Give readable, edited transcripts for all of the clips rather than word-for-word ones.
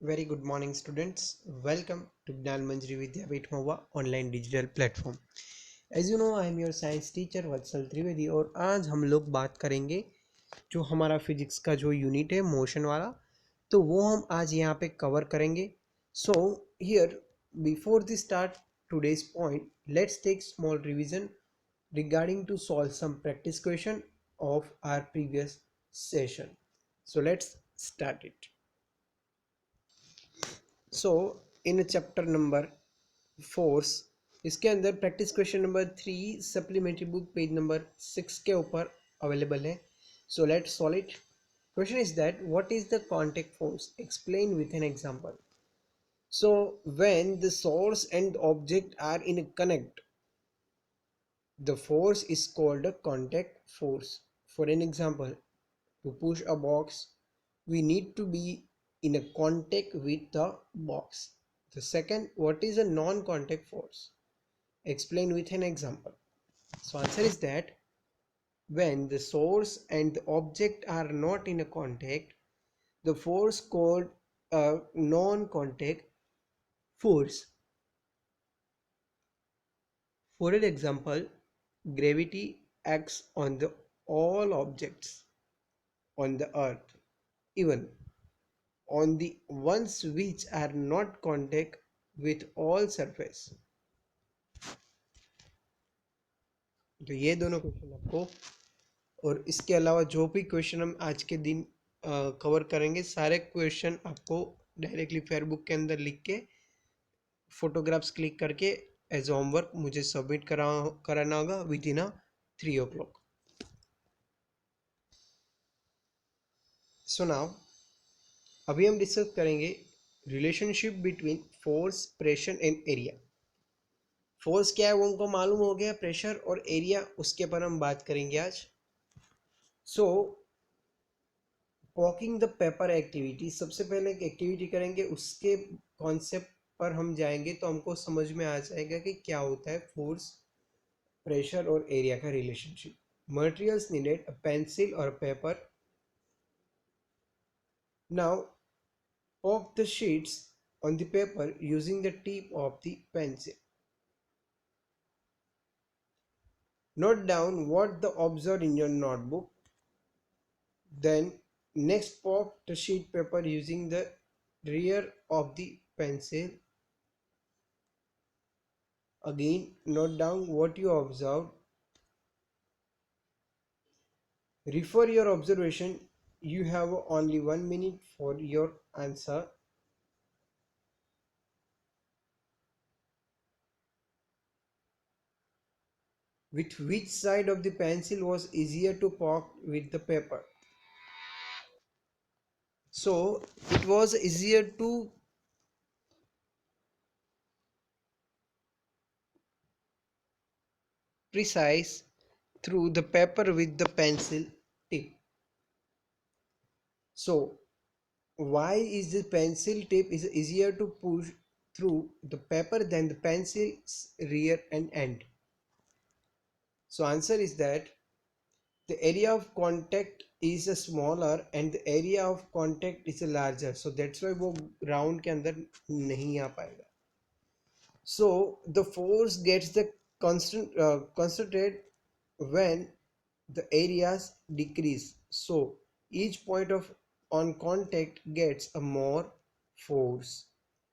Very good morning, students. Welcome to Gyanmajari Vidyapith Mahuva online digital platform. As you know, I am your science teacher Vatsal Trivedi और आज हम लोग बात करेंगे जो हमारा फिजिक्स का जो यूनिट है मोशन वाला, तो वो हम आज यहाँ पे कवर करेंगे. So here, before we start today's point, let's take small revision regarding to solve some practice question of our previous session. So let's start it. So in chapter number force इसके अंदर practice question number 3 supplementary book page number 6 के ऊपर available है. So let's solve it. Question is that what is the contact force, explain with an example. So when the source and object are in connect, the force is called a contact force. For an example, to push a box, we need to be in a contact with the box. The second, what is a non-contact force? Explain with an example. So answer is that when the source and the object are not in a contact, the force called a non-contact force. For an example, gravity acts on the all objects on the earth, even on the ones which are not contact with all surface. तो ये दोनों question आपको, और इसके अलावा जो भी question हम आज के दिन कवर करेंगे, सारे क्वेश्चन आपको डायरेक्टली फेयरबुक के अंदर लिख के फोटोग्राफ्स क्लिक करके एज होमवर्क मुझे सबमिट कराना होगा with in 3 o'clock. So now अभी हम डिस्कस करेंगे relationship between force, pressure and area. Force क्या है वो हमको मालूम हो गया, प्रेशर और एरिया उसके पर हम बात करेंगे आज. सो पॉकिंग द पेपर एक्टिविटी, सबसे पहले एक एक्टिविटी करेंगे, उसके कॉन्सेप्ट पर हम जाएंगे तो हमको समझ में आ जाएगा कि क्या होता है फोर्स, प्रेशर और एरिया का relationship. Materials needed, a pencil और paper. Now poke the sheets on the paper using the tip of the pencil. Note down what the observed in your notebook. Then next poke the sheet paper using the rear of the pencil. Again note down what you observed. Refer your observation. You have only 1 minute for your answer. With which side of the pencil was easier to poke with the paper? So it was easier to precise through the paper with the pencil tip. So why is the pencil tip is easier to push through the paper than the pencil's rear and end? So answer is that the area of contact is a smaller and the area of contact is a larger. So that's why वो round के अंदर नहीं आ पाएगा. So the force gets the concentrate when the areas decrease. So each point of on contact gets a more force,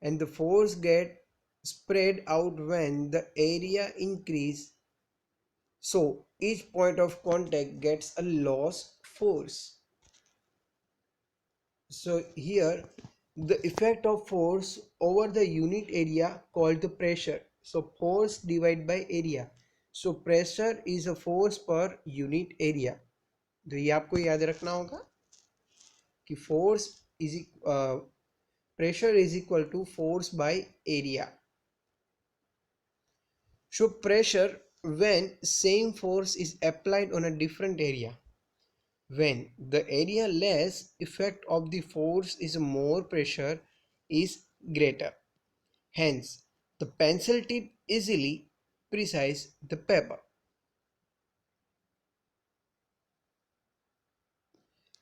and the force get spread out when the area increase. So each point of contact gets a loss force. So here the effect of force over the unit area called the pressure. So force divided by area. So pressure is a force per unit area. तो ये आपको याद रखना होगा कि force is pressure is equal to force by area. So pressure when same force is applied on a different area. When the area less, effect of the force is more, pressure is greater. Hence, the pencil tip easily precise the paper.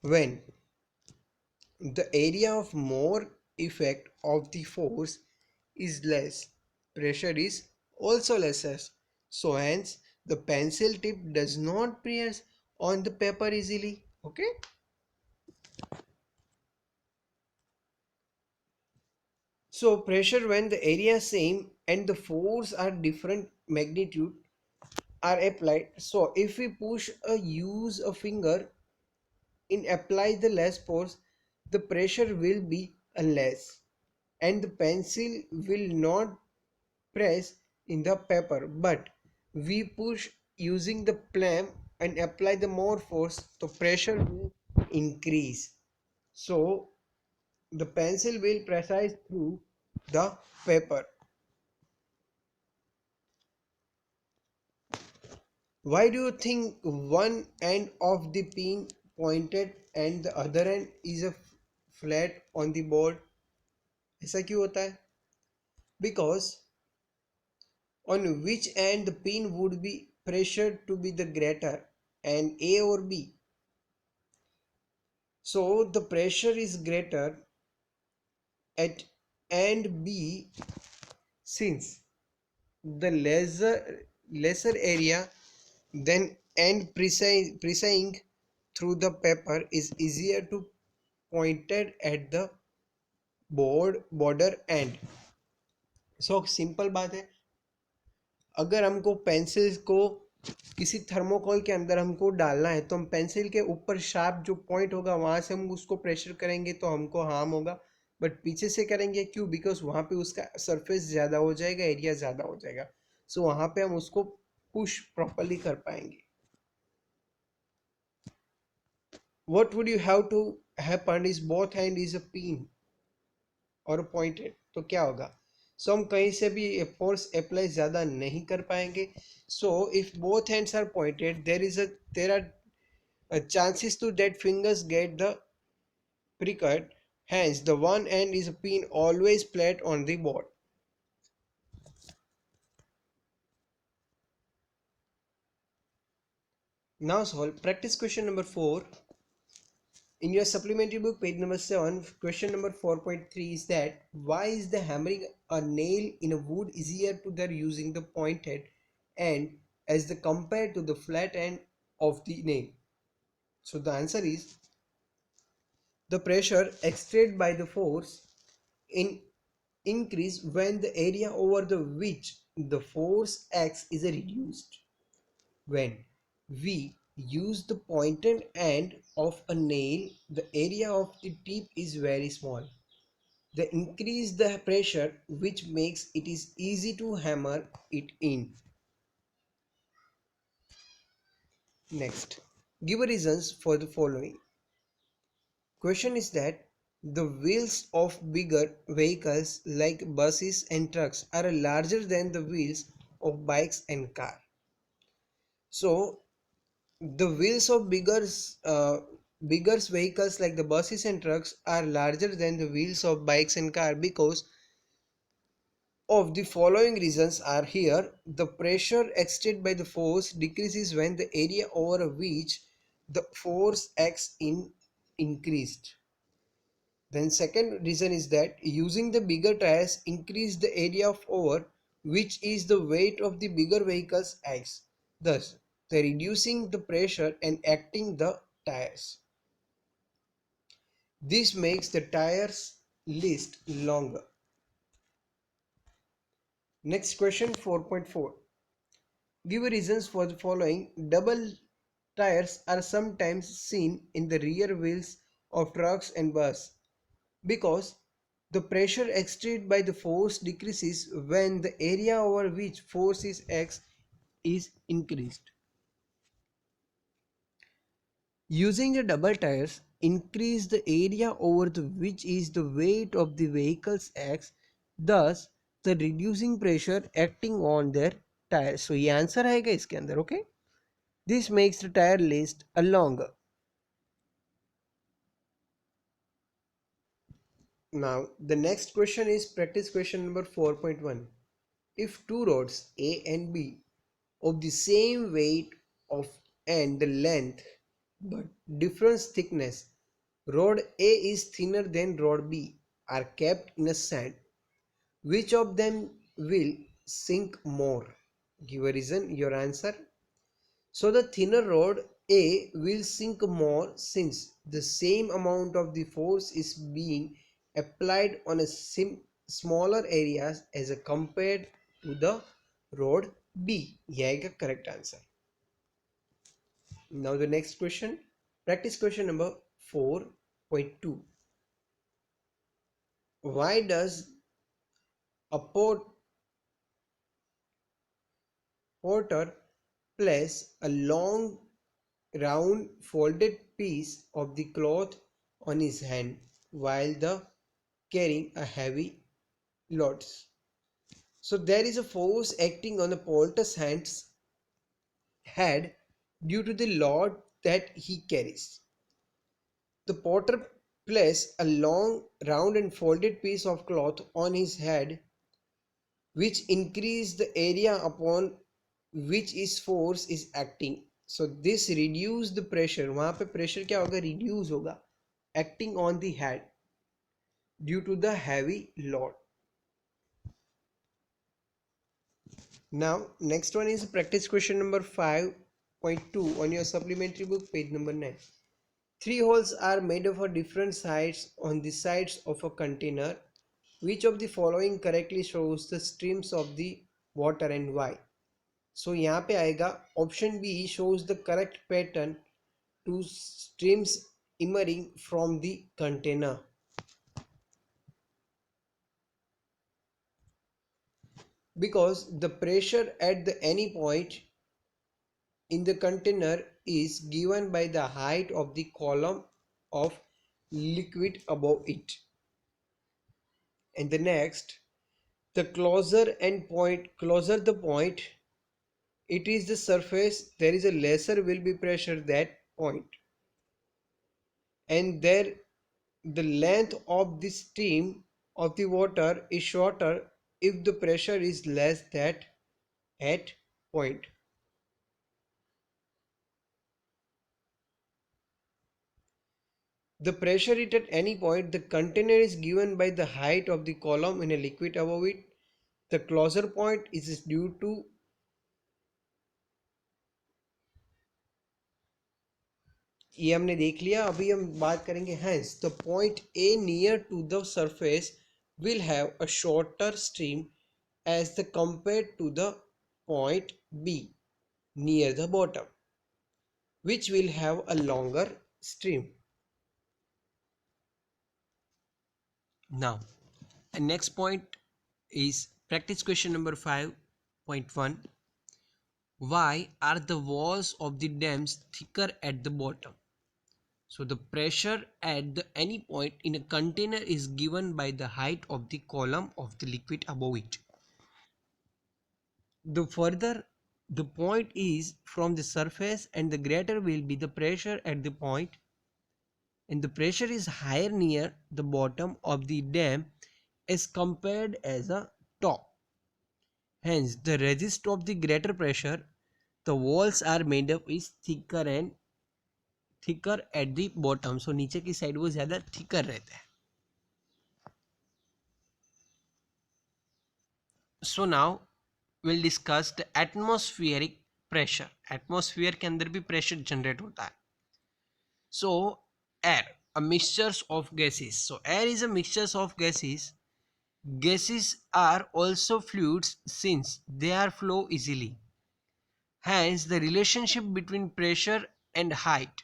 When the area of more effect of the force is less, pressure is also lesser. So hence the pencil tip does not press on the paper easily. Okay. So pressure when the area same and the force are different magnitude are applied. So if we push a use a finger in apply the less force, the pressure will be a less and the pencil will not press in the paper, but we push using the palm and apply the more force, the pressure will increase. So the pencil will press through the paper. Why do you think one end of the pin pointed and the other end is a flat on the board? ऐसा क्यों होता है? Because on which end the pin would be pressured to be the greater, and A or B. So the pressure is greater at end B since the lesser area then end precising through the paper is easier to pointed at the border end. So simple बात है, अगर हमको pencil को किसी thermocol के अंदर हमको डालना है तो हम पेंसिल के ऊपर शार्प जो पॉइंट होगा वहां से हम उसको प्रेशर करेंगे तो हमको हार्म होगा, बट पीछे से करेंगे क्यों? बिकॉज वहां पे उसका सरफेस ज़्यादा हो जाएगा, एरिया ज़्यादा हो जाएगा, सो वहां पे हम उसको पुश प्रॉपरली कर पाएंगे. What would you have to happen is both hand is a pin और पॉइंटेड, तो क्या होगा? सो हम कहीं से भी फोर्स अप्लाई ज़्यादा नहीं कर पाएंगे. So if both hands are pointed there are chances to that fingers get the pricked. Hence the one end is a pin always flat on the board. Now solve practice question number 4. In your supplementary book, page number 7, question number 4.3 is that why is the hammering a nail in a wood easier to the using the pointed end as the compared to the flat end of the nail? So the answer is the pressure exerted by the force in increase when the area over the which the force acts is reduced. When we use the pointed end of a nail, the area of the tip is very small. They increase the pressure which makes it is easy to hammer it in. Next, give reasons for the following. Question is that the wheels of bigger vehicles like buses and trucks are larger than the wheels of bikes and car. So the wheels of bigger vehicles like the buses and trucks are larger than the wheels of bikes and car because of the following reasons are here. The pressure exerted by the force decreases when the area over which the force acts in increased. Then second reason is that using the bigger tires increase the area of over which is the weight of the bigger vehicles acts. Thus, they reducing the pressure and acting the tires. This makes the tires list longer. Next question 4.4. Give reasons for the following. Double tires are sometimes seen in the rear wheels of trucks and bus because the pressure exerted by the force decreases when the area over which force is acts is increased. Using the double tires increase the area over the which is the weight of the vehicle's acts, thus the reducing pressure acting on their tires. So ये answer आएगा इसके अंदर. Okay, this makes the tire list a longer. Now the next question is practice question number 4.1. If two rods A and B of the same weight of and the length but different thickness, rod A is thinner than rod B, are kept in a sand, which of them will sink more? Give a reason, your answer. So the thinner rod A will sink more since the same amount of the force is being applied on a smaller areas as compared to the rod B. यह correct answer. Now the next question. Practice question number 4.2. Why does a porter place a long round folded piece of the cloth on his hand while carrying a heavy loads? So there is a force acting on the porter's hands head due to the load that he carries. The porter places a long round and folded piece of cloth on his head, which increase the area upon which his force is acting. So this reduce the pressure. वहाँ पे pressure क्या होगा? Reduce होगा, acting on the head due to the heavy load. Now next one is practice question number 5.2 on your supplementary book, page number 9. Three holes are made for different sides on the sides of a container. Which of the following correctly shows the streams of the water and why? So यहाँ पे आएगा option B shows the correct pattern to streams emerging from the container. Because the pressure at any point in the container is given by the height of the column of liquid above it. And the next, the closer the point it is the surface, there is a lesser will be pressure that point, and there the length of the stream of the water is shorter if the pressure is less than at point. The pressure at any point the container is given by the height of the column in a liquid above it. The closer point is due to ये हमने देख लिया. अभी हम बात करेंगे hence the point A near to the surface will have a shorter stream as the compared to the point B near the bottom, which will have a longer stream. Now the next point is practice question number 5.1. Why are the walls of the dams thicker at the bottom? So the pressure at any point in a container is given by the height of the column of the liquid above it. The further the point is from the surface, and the greater will be the pressure at the point, and the pressure is higher near the bottom of the dam as compared as a top. Hence the resist of the greater pressure the walls are made up is thicker at the bottom. So नीचे की side वो ज़्यादा thicker रहता है. So now we'll discuss the atmospheric pressure. Atmosphere के अंदर भी pressure generate होता है. So air, a mixture of gases. So air is a mixture of gases. Gases are also fluids since they are flow easily. Hence the relationship between pressure and height,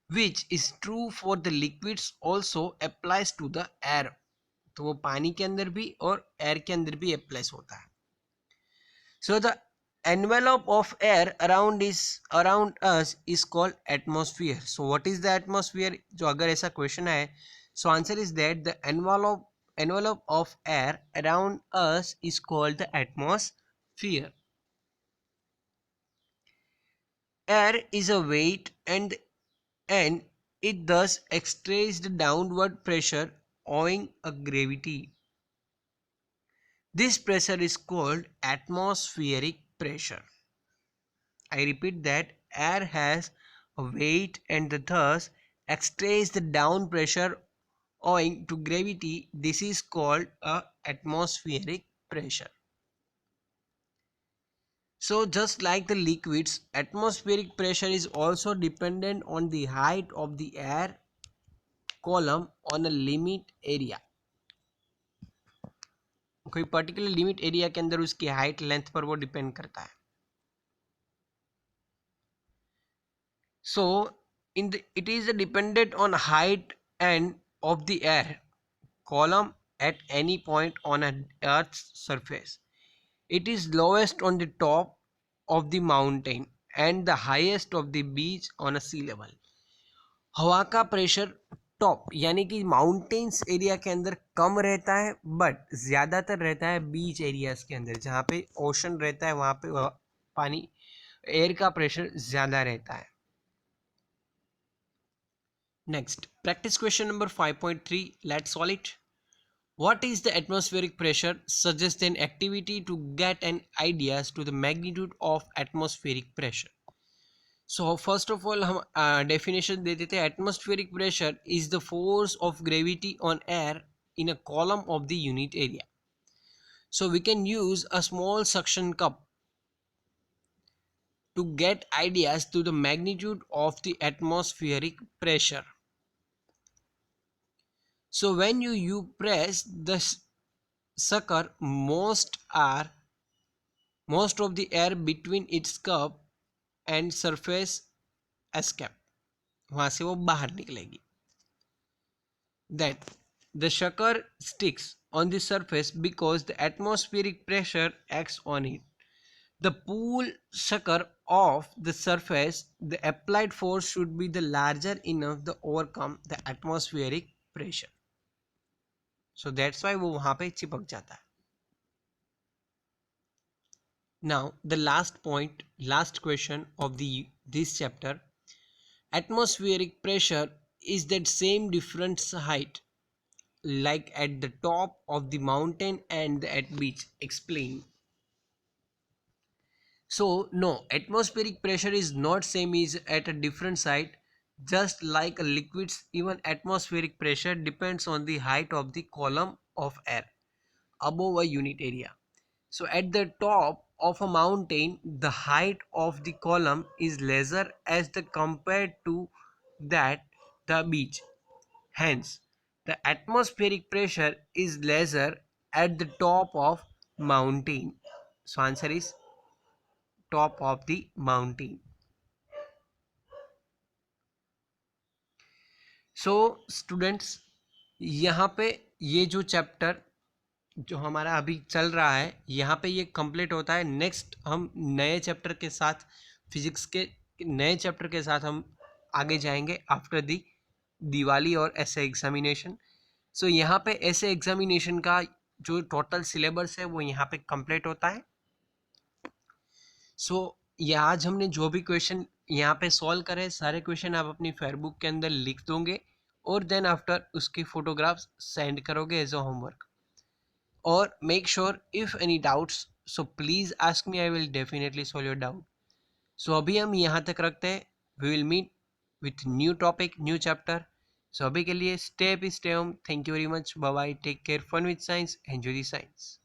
which is true for the liquids, also applies to the air. तो वो पानी के अंदर भी और air के अंदर भी अप्लाई होता है. So the envelope of air around us is called atmosphere. So what is the atmosphere? जो अगर ऐसा क्वेश्चन है, so answer is that the envelope of air around us is called the atmosphere. Air is a weight and it thus exerts the downward pressure owing a gravity. This pressure is called atmospheric pressure. I repeat that air has a weight and thus exerts the down pressure owing to gravity. This is called a atmospheric pressure. So just like the liquids, atmospheric pressure is also dependent on the height of the air column on a limit area. कोई particular limit area के अंदर उसकी height length पर वो depend करता है. So it is dependent on height and of the air column at any point on an earth's surface. It is lowest on the top of the mountain and the highest of the beach on a sea level. हवा का pressure top यानी कि mountains area के अंदर कम रहता है, but ज़्यादातर रहता है बीच एरियाज के अंदर, जहाँ पे ओशन रहता है वहाँ पे पानी एयर का प्रेशर ज़्यादा रहता है. Next practice question number 5.3. Let's solve it. What is the atmospheric pressure? Suggest an activity to get an ideas to the magnitude of atmospheric pressure. So first of all हम definition दे देते हैं. Atmospheric pressure is the force of gravity on air in a column of the unit area. So we can use a small suction cup to get ideas to the magnitude of the atmospheric pressure. So when you press the sucker, most of the air between its cup and surface escape, वहाँ से वो बाहर निकलेगी. Then the sucker sticks on the surface because the atmospheric pressure acts on it. The pull sucker off the surface, the applied force should be the larger enough to overcome the atmospheric pressure. So that's why वो वहाँ पे चिपक जाता है. Now the last point, last question of this chapter. Atmospheric pressure is that same difference height like at the top of the mountain and at beach. Explain. So no, atmospheric pressure is not same is at a different height. Just like liquids, even atmospheric pressure depends on the height of the column of air above a unit area. So at the top of a mountain, the height of the column is lesser as the compared to that the beach. Hence, the atmospheric pressure is lesser at the top of mountain. So answer is top of the mountain. So students, यहाँ पे ये जो chapter जो हमारा अभी चल रहा है यहाँ पे ये कंप्लीट होता है. नेक्स्ट हम नए चैप्टर के साथ, फिजिक्स के नए चैप्टर के साथ हम आगे जाएंगे आफ्टर दी दिवाली और ऐसे एग्जामिनेशन. सो यहाँ पे ऐसे एग्जामिनेशन का जो टोटल सिलेबस है वो यहाँ पे कंप्लीट होता है. सो ये आज हमने जो भी क्वेश्चन यहाँ पे सॉल्व करे, सारे क्वेश्चन आप अपनी फेयरबुक के अंदर लिख दोगे और देन आफ्टर उसकी फोटोग्राफ्स सेंड करोगे एज अ होमवर्क. और make sure if any doubts so please ask me, I will definitely solve your doubt. So अभी हम यहाँ तक रखते हैं. We will meet with new topic, new chapter. So अभी के लिए stay home. Thank you very much. Bye bye. Take care. Fun with science. Enjoy the science.